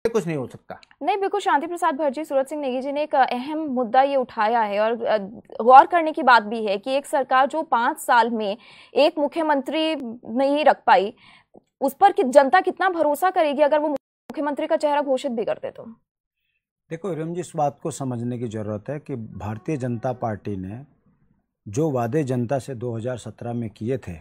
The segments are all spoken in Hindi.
कुछ नहीं हो सकता। नहीं, बिल्कुल। शांति प्रसाद भट्ट, सूरज सिंह नेगी जी ने एक अहम मुद्दा ये उठाया है और गौर करने की बात भी है कि एक सरकार जो 5 साल में एक मुख्यमंत्री नहीं रख पाई, उस पर कि जनता कितना भरोसा करेगी अगर वो मुख्यमंत्री का चेहरा घोषित भी करते तो। देखो इरम जी, इस बात को समझने की जरूरत है कि भारतीय जनता पार्टी ने जो वादे जनता से 2017 में किए थे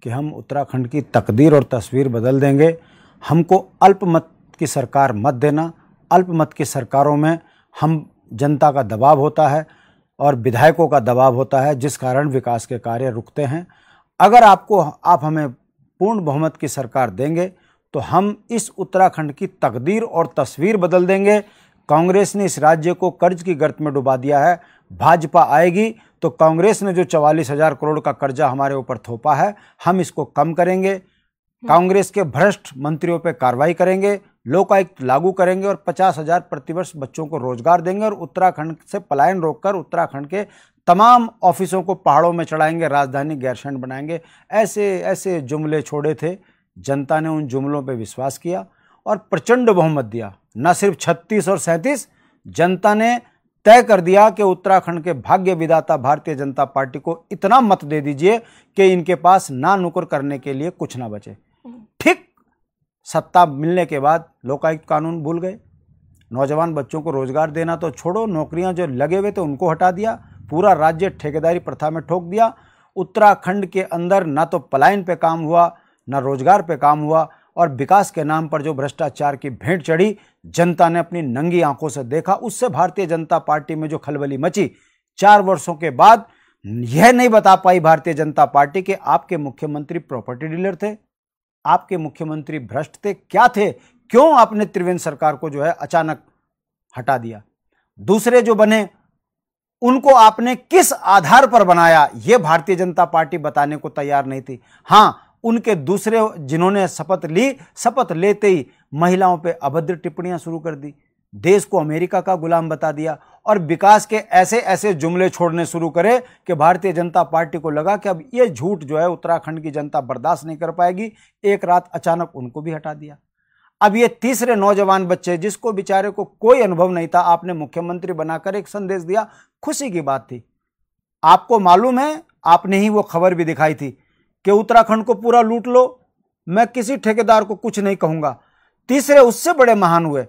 कि हम उत्तराखंड की तकदीर और तस्वीर बदल देंगे, हमको अल्पमत की सरकार मत देना, अल्पमत की सरकारों में हम जनता का दबाव होता है और विधायकों का दबाव होता है, जिस कारण विकास के कार्य रुकते हैं। अगर आप हमें पूर्ण बहुमत की सरकार देंगे तो हम इस उत्तराखंड की तकदीर और तस्वीर बदल देंगे। कांग्रेस ने इस राज्य को कर्ज की गर्त में डुबा दिया है। भाजपा आएगी तो कांग्रेस ने जो 44,000 करोड़ का कर्जा हमारे ऊपर थोपा है, हम इसको कम करेंगे। कांग्रेस के भ्रष्ट मंत्रियों पर कार्रवाई करेंगे, लोकायुक्त लागू करेंगे और 50,000 प्रतिवर्ष बच्चों को रोजगार देंगे और उत्तराखंड से पलायन रोककर उत्तराखंड के तमाम ऑफिसों को पहाड़ों में चढ़ाएंगे, राजधानी गैरसैंण बनाएंगे। ऐसे ऐसे जुमले छोड़े थे। जनता ने उन जुमलों पर विश्वास किया और प्रचंड बहुमत दिया। न सिर्फ 36 और 37, जनता ने तय कर दिया कि उत्तराखंड के भाग्य विधाता भारतीय जनता पार्टी को इतना मत दे दीजिए कि इनके पास ना नुकर करने के लिए कुछ ना बचे। ठीक सत्ता मिलने के बाद लोकायुक्त कानून भूल गए। नौजवान बच्चों को रोजगार देना तो छोड़ो, नौकरियां जो लगे हुए थे उनको हटा दिया। पूरा राज्य ठेकेदारी प्रथा में ठोक दिया। उत्तराखंड के अंदर ना तो पलायन पे काम हुआ, ना रोजगार पे काम हुआ और विकास के नाम पर जो भ्रष्टाचार की भेंट चढ़ी, जनता ने अपनी नंगी आंखों से देखा। उससे भारतीय जनता पार्टी में जो खलबली मची, 4 वर्षों के बाद यह नहीं बता पाई भारतीय जनता पार्टी कि आपके मुख्यमंत्री प्रॉपर्टी डीलर थे, आपके मुख्यमंत्री भ्रष्ट थे, क्या थे, क्यों आपने त्रिवेंद्र सरकार को जो है अचानक हटा दिया। दूसरे जो बने उनको आपने किस आधार पर बनाया, यह भारतीय जनता पार्टी बताने को तैयार नहीं थी। हां, उनके दूसरे जिन्होंने शपथ ली, शपथ लेते ही महिलाओं पे अभद्र टिप्पणियां शुरू कर दी, देश को अमेरिका का गुलाम बता दिया और विकास के ऐसे ऐसे जुमले छोड़ने शुरू करे कि भारतीय जनता पार्टी को लगा कि अब ये झूठ जो है उत्तराखंड की जनता बर्दाश्त नहीं कर पाएगी। एक रात अचानक उनको भी हटा दिया। अब ये तीसरे नौजवान बच्चे, जिसको बेचारे को कोई अनुभव नहीं था, आपने मुख्यमंत्री बनाकर एक संदेश दिया, खुशी की बात थी। आपको मालूम है, आपने ही वो खबर भी दिखाई थी कि उत्तराखंड को पूरा लूट लो, मैं किसी ठेकेदार को कुछ नहीं कहूंगा। तीसरे उससे बड़े महान हुए।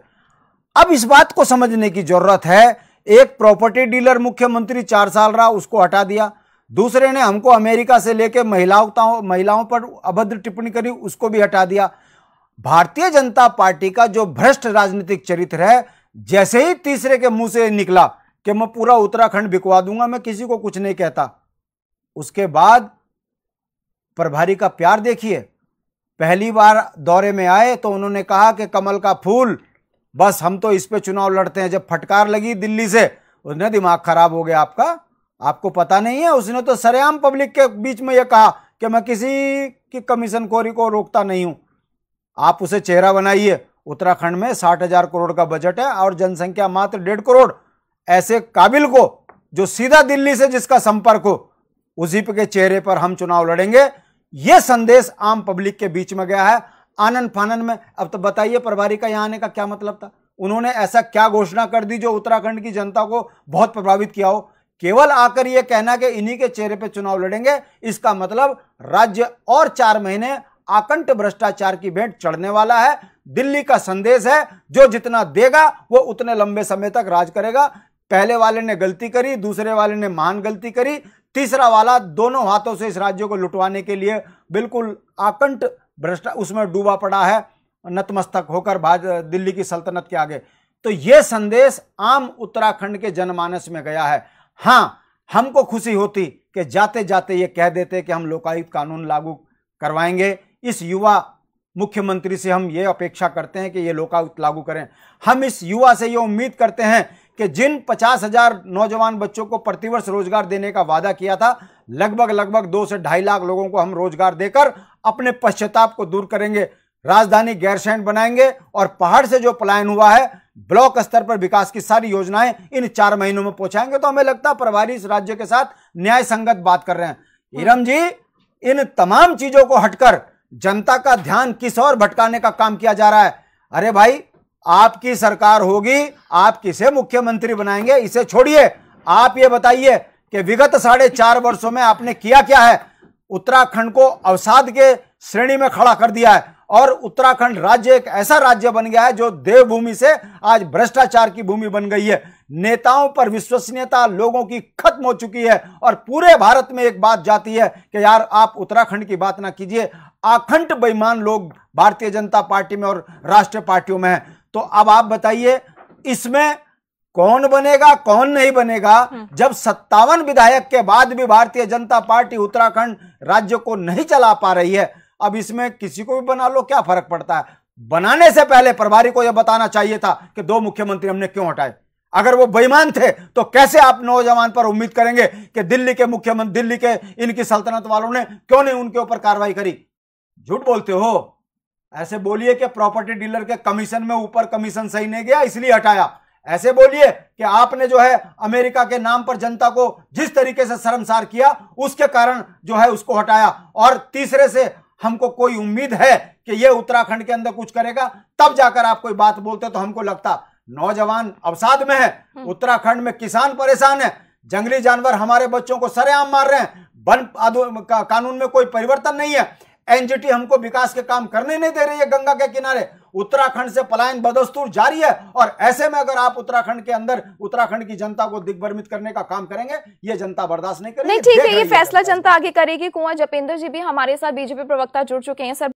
अब इस बात को समझने की जरूरत है, एक प्रॉपर्टी डीलर मुख्यमंत्री 4 साल रहा, उसको हटा दिया। दूसरे ने हमको अमेरिका से लेकर महिलाओं पर अभद्र टिप्पणी करी, उसको भी हटा दिया। भारतीय जनता पार्टी का जो भ्रष्ट राजनीतिक चरित्र है, जैसे ही तीसरे के मुंह से निकला कि मैं पूरा उत्तराखंड बिकवा दूंगा, मैं किसी को कुछ नहीं कहता, उसके बाद प्रभारी का प्यार देखिए। पहली बार दौरे में आए तो उन्होंने कहा कि कमल का फूल, बस हम तो इस पे चुनाव लड़ते हैं। जब फटकार लगी दिल्ली से, उसने दिमाग खराब हो गया आपका, आपको पता नहीं है। उसने तो सरेआम पब्लिक के बीच में यह कहा कि मैं किसी की कमीशन खोरी को रोकता नहीं हूं। आप उसे चेहरा बनाइए। उत्तराखंड में 60,000 करोड़ का बजट है और जनसंख्या मात्र 1.5 करोड़। ऐसे काबिल को जो सीधा दिल्ली से जिसका संपर्क हो, उसी के चेहरे पर हम चुनाव लड़ेंगे, यह संदेश आम पब्लिक के बीच में गया है आनन फानन में। अब तो बताइए प्रभारी का यहां आने का क्या मतलब था? उन्होंने ऐसा क्या घोषणा कर दी जो उत्तराखंड की जनता को बहुत प्रभावित किया हो? केवल आकर यह कहना कि इन्हीं के चेहरे पे चुनाव लड़ेंगे, इसका मतलब राज्य और 4 महीने आकंठ भ्रष्टाचार की भेंट चढ़ने वाला है। दिल्ली का संदेश है, जो जितना देगा वो उतने लंबे समय तक राज करेगा। पहले वाले ने गलती करी, दूसरे वाले ने महान गलती करी, तीसरा वाला दोनों हाथों से इस राज्य को लुटवाने के लिए बिल्कुल आकंठ उसमें डूबा पड़ा है, नतमस्तक होकर दिल्ली की सल्तनत के आगे। तो यह संदेश आम उत्तराखंड के जनमानस में गया है। हां, हमको खुशी होती कि जाते जाते ये कह देते कि हम लोकायुक्त कानून लागू करवाएंगे। इस युवा मुख्यमंत्री से हम ये अपेक्षा करते हैं कि ये लोकायुक्त लागू करें। हम इस युवा से ये उम्मीद करते हैं कि जिन 50,000 नौजवान बच्चों को प्रतिवर्ष रोजगार देने का वादा किया था, लगभग 2 से 2.5 लाख लोगों को हम रोजगार देकर अपने पश्चाताप को दूर करेंगे। राजधानी गैरसैंण बनाएंगे और पहाड़ से जो पलायन हुआ है, ब्लॉक स्तर पर विकास की सारी योजनाएं इन 4 महीनों में पहुंचाएंगे। तो हमें लगता है प्रभारी इस राज्य के साथ न्याय संगत बात कर रहे हैं। इरम जी, इन तमाम चीजों को हटकर जनता का ध्यान किस और भटकाने का काम किया जा रहा है। अरे भाई, आपकी सरकार होगी, आप किसे मुख्यमंत्री बनाएंगे इसे छोड़िए। आप ये बताइए कि विगत 4.5 वर्षों में आपने किया क्या है। उत्तराखंड को अवसाद के श्रेणी में खड़ा कर दिया है और उत्तराखंड राज्य एक ऐसा राज्य बन गया है जो देवभूमि से आज भ्रष्टाचार की भूमि बन गई है। नेताओं पर विश्वसनीयता लोगों की खत्म हो चुकी है और पूरे भारत में एक बात जाती है कि यार आप उत्तराखंड की बात ना कीजिए। आखंड बेईमान लोग भारतीय जनता पार्टी में और राष्ट्रीय पार्टियों में हैं। तो अब आप बताइए इसमें कौन बनेगा कौन नहीं बनेगा। जब 57 विधायक के बाद भी भारतीय जनता पार्टी उत्तराखंड राज्य को नहीं चला पा रही है, अब इसमें किसी को भी बना लो, क्या फर्क पड़ता है। बनाने से पहले प्रभारी को यह बताना चाहिए था कि 2 मुख्यमंत्री हमने क्यों हटाए। अगर वो बेईमान थे तो कैसे आप नौजवान पर उम्मीद करेंगे कि दिल्ली के मुख्यमंत्री, दिल्ली के इनकी सल्तनत वालों ने क्यों नहीं उनके ऊपर कार्रवाई करी। झूठ बोलते हो। ऐसे बोलिए कि प्रॉपर्टी डीलर के कमीशन में ऊपर कमीशन सही नहीं गया इसलिए हटाया। ऐसे बोलिए कि आपने जो है अमेरिका के नाम पर जनता को जिस तरीके से शर्मसार किया उसके कारण जो है उसको हटाया। और तीसरे से हमको कोई उम्मीद है कि ये उत्तराखंड के अंदर कुछ करेगा, तब जाकर आप कोई बात बोलते तो हमको लगता। नौजवान अवसाद में है, उत्तराखंड में किसान परेशान है, जंगली जानवर हमारे बच्चों को सरेआम मार रहे हैं, वन कानून में कोई परिवर्तन नहीं है, एनजीटी हमको विकास के काम करने नहीं दे रही है गंगा के किनारे, उत्तराखंड से पलायन बदस्तूर जारी है। और ऐसे में अगर आप उत्तराखंड के अंदर उत्तराखंड की जनता को दिग्भ्रमित करने का काम करेंगे, ये जनता बर्दाश्त नहीं करेगी। नहीं, ठीक है, ये फैसला जनता आगे करेगी। कुंवर जपेंद्र जी भी हमारे साथ बीजेपी प्रवक्ता जुड़ चुके हैं। सर